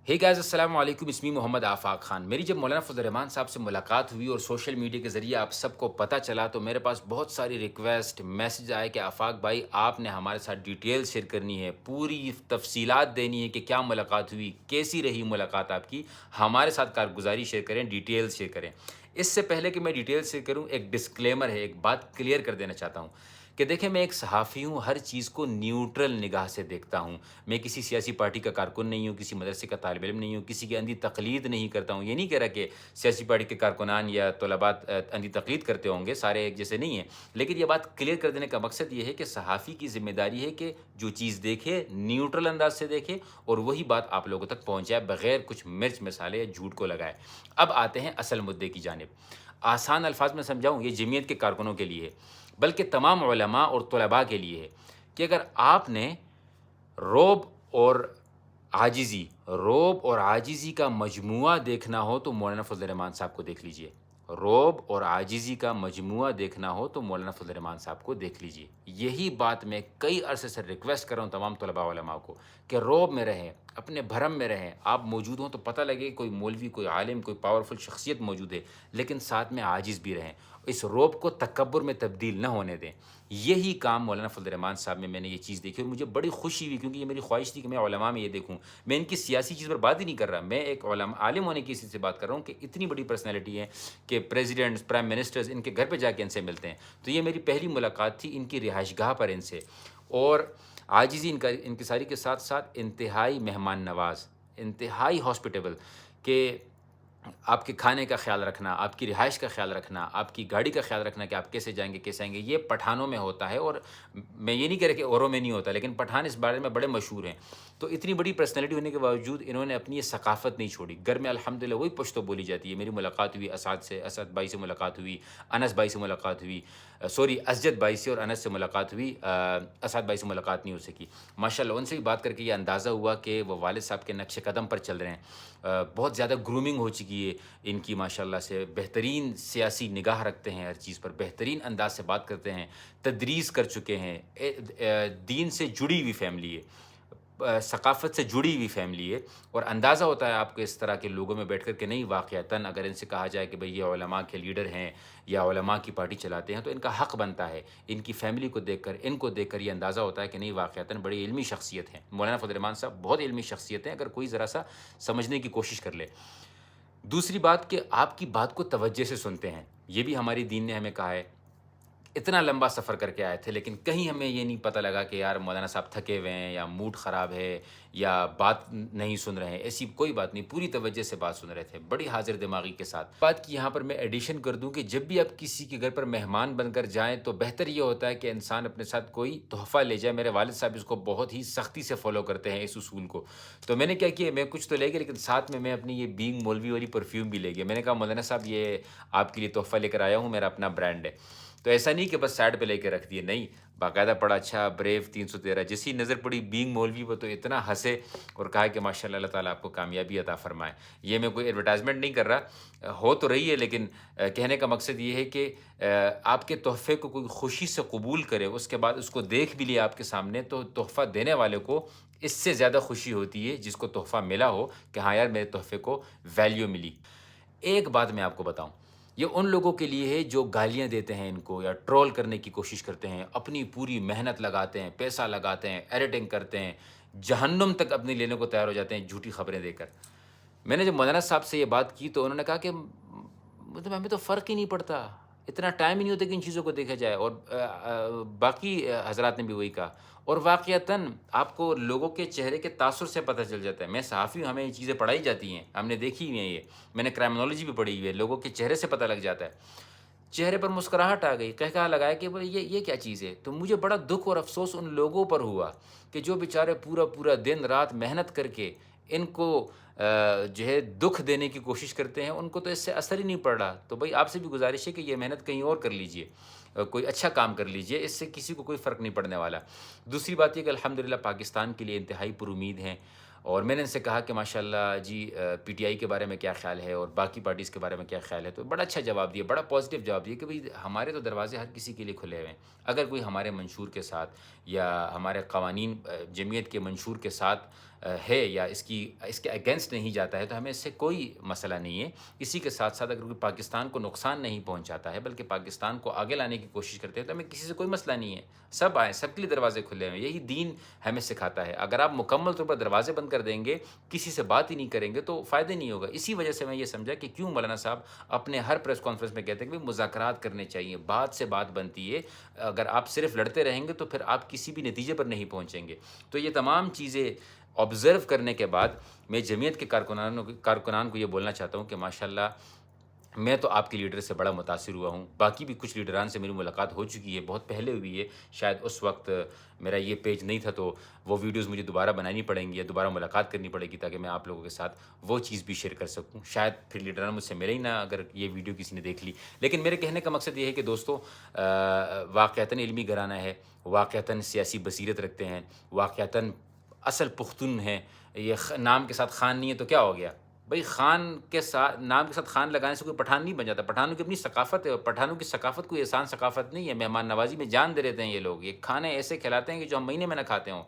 Hey guys अस्सलाम वालेकुम, इसमी मोहम्मद आफ़ाक ख़ान। मेरी जब मौलाना फ़ज़ल रहमान साहब से मुलाकात हुई और सोशल मीडिया के ज़रिए आप सबको पता चला, तो मेरे पास बहुत सारी रिक्वेस्ट मैसेज आए कि आफ़ाक भाई आपने हमारे साथ डिटेल शेयर करनी है, पूरी तफ़सीलात देनी है कि क्या मुलाकात हुई, कैसी रही मुलाकात आपकी, हमारे साथ कारगुज़ारी शेयर करें, डिटेल शेयर करें। इससे पहले कि मैं डिटेल शेयर करूँ, एक डिस्क्लेमर है, एक बात क्लियर कर देना चाहता हूँ कि देखिए, मैं एक सहाफ़ी हूँ, हर चीज़ को न्यूट्रल निगाह से देखता हूँ। मैं किसी सियासी पार्टी का कारकुन नहीं हूँ, किसी मदरसे का तालिब इल्म नहीं हूँ, किसी की अंधी तक़लीद नहीं करता हूँ। ये नहीं कह रहा कि सियासी पार्टी के कारकुनान या तलबात अंधी तक़लीद करते होंगे, सारे एक जैसे नहीं हैं। लेकिन ये बात क्लियर कर देने का मकसद ये है कि सहाफ़ी की ज़िम्मेदारी है कि जो चीज़ देखे, न्यूट्रल अंदाज़ से देखे और वही बात आप लोगों तक पहुँचाए, बग़ैर कुछ मिर्च मसाले या झूठ को लगाए। अब आते हैं असल मुद्दे की जानिब। आसान अल्फ़ाज़ में समझाऊँ, ये जमीयत के कारकुनों के लिए है, बल्कि तमाम उलमा और तलबा के लिए है कि अगर आपने रौब और आजिज़ी का मजमूआ देखना हो तो मौलाना फ़ज़ल रहमान साहब को देख लीजिए। रौब और आजिज़ी का मजमूआ देखना हो तो मौलाना फ़ज़ल रहमान साहब को देख लीजिए। यही बात मैं कई अरसे से रिक्वेस्ट कर रहा हूँ तमाम तलबा उलमा को कि रौब में रहें, अपने भरम में रहें। आप मौजूद हों तो पता लगे कोई मौलवी, कोई आलिम, कोई पावरफुल शख्सियत मौजूद है, लेकिन साथ में आजिज़ भी रहें। इस रौब को तकब्बुर में तब्दील न होने दें। यही काम मौलाना फ़ज़ल रहमान साहब में मैंने ये चीज़ देखी और मुझे बड़ी खुशी हुई, क्योंकि ये मेरी ख्वाहिश थी कि मैं उलमा में ये देखूँ। मैं इनकी सियासी चीज़ पर बात ही नहीं कर रहा, मैं एक आलिम होने की इसी से बात कर रहा हूँ कि इतनी बड़ी पर्सनैलिटी है कि प्रेसिडेंट्स, प्राइम मिनिस्टर्स इनके घर पे जाके इनसे मिलते हैं। तो ये मेरी पहली मुलाकात थी इनकी रिहाइशगाह पर इनसे। और आजिज़ी इनकिसारी के साथ साथ इंतहाई मेहमान नवाज़, इंतहाई हॉस्पिटेबल, कि आपके खाने का ख़्याल रखना, आपकी रिहाइश का ख़्याल रखना, आपकी गाड़ी का ख़्याल रखना कि आप कैसे जाएँगे, कैसे आएँगे। ये पठानों में होता है और मैं ये नहीं कह रहा कि औरों में नहीं होता, लेकिन पठान इस बारे में बड़े मशहूर हैं। तो इतनी बड़ी पर्सनैलिटी होने के बावजूद इन्होंने अपनी ये सक़ाफ़त नहीं छोड़ी। घर में अल्हम्दुलिल्लाह वही पश्तो बोली जाती है। मेरी मुलाकात हुई असद भाई से मुलाकात हुई, अनस भाई से मुलाकात हुई, सॉरी असजद भाई से और अनस से मुलाकात हुई, असद भाई से मुलाकात नहीं हो सकी। माशाअल्लाह उनसे भी बात करके ये अंदाज़ा हुआ कि वो वालिद साहब के नक्शे कदम पर चल रहे हैं। बहुत ज़्यादा ग्रूमिंग हो चुकी है इनकी माशाअल्लाह से, बेहतरीन सियासी निगाह रखते हैं, हर चीज़ पर बेहतरीन अंदाज़ से बात करते हैं, तदरीस कर चुके हैं, दीन से जुड़ी हुई फ़ैमिली है, सक़ाफ़त से जुड़ी हुई फ़ैमिली है। और अंदाज़ा होता है आपको इस तरह के लोगों में बैठ कर के, नहीं वाक़ियतन अगर इनसे कहा जाए कि भई ये उलमा के लीडर हैं या उलमा की पार्टी चलाते हैं, तो इनका हक़ बनता है। इनकी फ़ैमिली को देखकर, इनको देखकर ये अंदाज़ा होता है कि नहीं वाक़ियतन बड़ी इल्मी शख्सियत हैं। मौलाना फ़ज़ल रहमान साहब बहुत इल्मी शख्सियत हैं, अगर कोई ज़रा-सा समझने की कोशिश कर ले। दूसरी बात कि आपकी बात को तवज्जो से सुनते हैं, ये भी हमारी दीन ने हमें कहा है। इतना लंबा सफ़र करके आए थे, लेकिन कहीं हमें ये नहीं पता लगा कि यार मौलाना साहब थके हुए हैं या मूड ख़राब है या बात नहीं सुन रहे हैं, ऐसी कोई बात नहीं, पूरी तवज्जो से बात सुन रहे थे, बड़ी हाज़िर दिमागी के साथ। बात की यहाँ पर मैं एडिशन कर दूँ कि जब भी आप किसी के घर पर मेहमान बनकर जाएँ, तो बेहतर ये होता है कि इंसान अपने साथ कोई तोहफ़ा ले जाए। मेरे वालिद साहब इसको बहुत ही सख्ती से फ़ॉलो करते हैं, इस उसूल को। तो मैंने क्या किया, मैं कुछ तो ले गया, लेकिन साथ में मैं अपनी ये बीइंग मौलवी वाली परफ्यूम भी ले गया। मैंने कहा मौलाना साहब ये आपके लिए तोहफ़ा लेकर आया हूँ, मेरा अपना ब्रांड है। तो ऐसा नहीं कि बस साइड पे लेके रख दिए, नहीं, बाकायदा पढ़ा, अच्छा ब्रेव 313 जैसी नज़र पड़ी बीइंग मौलवी, वो तो इतना हँसे और कहा कि माशाअल्लाह अल्लाह ताला आपको कामयाबी अता फ़रमाए। ये मैं कोई एडवर्टाइज़मेंट नहीं कर रहा, हो तो रही है, लेकिन कहने का मकसद ये है कि आपके तोहफ़े को कोई खुशी से कबूल करे, उसके बाद उसको देख भी लिया आपके सामने, तो तोहफ़ा देने वाले को इससे ज़्यादा खुशी होती है जिसको तोहफ़ा मिला हो कि हाँ यार, मेरे तोहफ़े को वैल्यू मिली। एक बात मैं आपको बताऊँ, ये उन लोगों के लिए है जो गालियाँ देते हैं इनको या ट्रोल करने की कोशिश करते हैं, अपनी पूरी मेहनत लगाते हैं, पैसा लगाते हैं, एडिटिंग करते हैं, जहन्नुम तक अपनी लेने को तैयार हो जाते हैं झूठी खबरें देकर। मैंने जब मौलाना साहब से ये बात की तो उन्होंने कहा कि मतलब हमें तो फ़र्क ही नहीं पड़ता, इतना टाइम ही नहीं होता कि इन चीज़ों को देखा जाए। और बाकी हज़रात ने भी वही कहा। और वाक़ियतन आपको लोगों के चेहरे के तासुर से पता चल जाता है। मैं सहाफ़ी हूँ, हमें ये चीज़ें पढ़ाई जाती हैं, हमने देखी हुई हैं ये। मैंने क्राइमिनोलॉजी भी पढ़ी हुई है, लोगों के चेहरे से पता लग जाता है। चेहरे पर मुस्कुराहट आ गई, कहकहा लगाया कि बोले ये क्या चीज़ है? तो मुझे बड़ा दुःख और अफ़सोस उन लोगों पर हुआ कि जो बेचारे पूरा-पूरा दिन-रात मेहनत करके इनको जो है दुःख देने की कोशिश करते हैं, उनको तो इससे असर ही नहीं पड़ रहा। तो भई आपसे भी गुज़ारिश है कि ये मेहनत कहीं और कर लीजिए। कोई अच्छा काम कर लीजिए, इससे किसी को कोई फ़र्क नहीं पड़ने वाला। दूसरी बात ये कि अल्हम्दुलिल्लाह पाकिस्तान के लिए इंतहाई पुरुमीद हैं। और मैंने इनसे कहा कि माशाअल्लाह जी, पीटीआई के बारे में क्या ख़्याल है और बाकी पार्टीज़ के बारे में क्या ख़्याल है? तो बड़ा अच्छा जवाब दिया, बड़ा पॉज़िटिव जवाब दिया कि भई हमारे तो दरवाज़े हर किसी के लिए खुले हुए हैं। अगर कोई हमारे मंशूर के साथ या हमारे क़वानीन जमीयत के मंशूर के साथ ہے یا اس کے اگینسٹ نہیں جاتا ہے تو ہمیں اس سے کوئی مسئلہ نہیں ہے. اسی کے ساتھ ساتھ اگر کوئی پاکستان کو نقصان نہیں پہنچاتا ہے بلکہ پاکستان کو آگے لانے کی کوشش کرتے ہیں تو ہمیں کسی سے کوئی مسئلہ نہیں ہے. سب آئیں، سب کے لیے دروازے کھلے ہیں. یہی دین ہمیں سکھاتا ہے. اگر آپ مکمل طور پر دروازے بند کر دیں گے، کسی سے بات ہی نہیں کریں گے تو فائدہ نہیں ہوگا. اسی وجہ سے میں یہ سمجھا کہ کیوں مولانا صاحب اپنے ہر پریس کانفرنس میں کہتے ہیں کہ مذاکرات کرنے چاہیے، بات سے بات بنتی ہے. اگر آپ صرف لڑتے رہیں گے تو پھر آپ کسی بھی نتیجے پر نہیں پہنچیں گے. تو یہ تمام چیزیں آبزرو کرنے کے بعد میں جمعیت کے کارکنان کو یہ بولنا چاہتا ہوں کہ ماشاءاللہ میں تو آپ کے لیڈر سے بڑا متاثر ہوا ہوں. باقی بھی کچھ لیڈران سے میری ملاقات ہو چکی ہے، بہت پہلے ہوئی ہے. شاید اس وقت میرا یہ پیج نہیں تھا تو وہ ویڈیوز مجھے دوبارہ بنانی پڑیں گی یا دوبارہ ملاقات کرنی پڑے گی تاکہ میں آپ لوگوں کے ساتھ وہ چیز بھی شیئر کر سکوں. شاید پھر لیڈران مجھ سے ملے ہی نہ اگر یہ ویڈیو کسی نے دیکھ لی. لیکن میرے کہنے کا مقصد یہ ہے کہ دوستو، واقعتاً علمی گھرانہ ہے، واقعتاً سیاسی بصیرت رکھتے ہیں، واقعتاً اصل پختون ہیں. یہ نام کے ساتھ خان نہیں ہے تو کیا ہو گیا بھائی؟ خان کے ساتھ نام کے ساتھ خان لگانے سے کوئی پٹھان نہیں بن جاتا. پٹھانوں کی اپنی ثقافت ہے، اور پٹھانوں کی ثقافت کوئی آسان ثقافت نہیں ہے. مہمان نوازی میں جان دے دیتے ہیں یہ لوگ. یہ کھانے ایسے کھلاتے ہیں کہ جو ہم مہینے میں نہ کھاتے ہوں.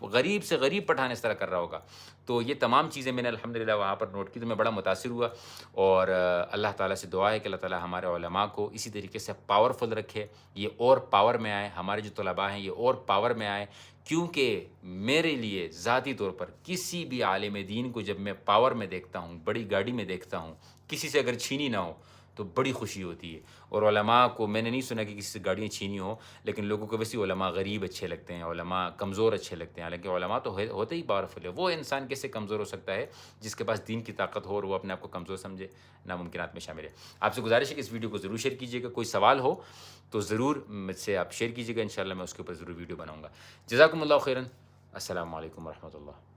غریب سے غریب پٹھان اس طرح کر رہا ہوگا. تو یہ تمام چیزیں میں نے الحمدللہ وہاں پر نوٹ کی تو میں بڑا متاثر ہوا. اور اللہ تعالیٰ سے دعا ہے کہ اللہ تعالیٰ ہمارے علماء کو اسی طریقے سے پاورفل رکھے، یہ اور پاور میں آئے. ہمارے جو طلباء ہیں یہ اور پاور میں آئے. کیونکہ میرے لیے ذاتی طور پر کسی بھی عالم دین کو جب میں پاور میں دیکھتا ہوں، بڑی گاڑی میں دیکھتا ہوں، کسی سے اگر چھینی نہ ہو تو بڑی خوشی ہوتی ہے. اور علماء کو میں نے نہیں سنا کہ کسی سے گاڑیاں چھینی ہوں، لیکن لوگوں کو ویسے علماء غریب اچھے لگتے ہیں، علماء کمزور اچھے لگتے ہیں. حالانکہ علماء تو ہوتے ہی پاورفل ہے. وہ انسان کیسے کمزور ہو سکتا ہے جس کے پاس دین کی طاقت ہو اور وہ اپنے آپ کو کمزور سمجھے؟ ناممکنات میں شامل ہے. آپ سے گزارش ہے کہ اس ویڈیو کو ضرور شیئر کیجیے گا. کوئی سوال ہو تو ضرور مجھ سے آپ شیئر کیجیے گا. انشاءاللہ میں اس کے اوپر ضرور ویڈیو بناؤں گا. جزاکم اللہ خیراً. السلام علیکم ورحمۃ اللہ.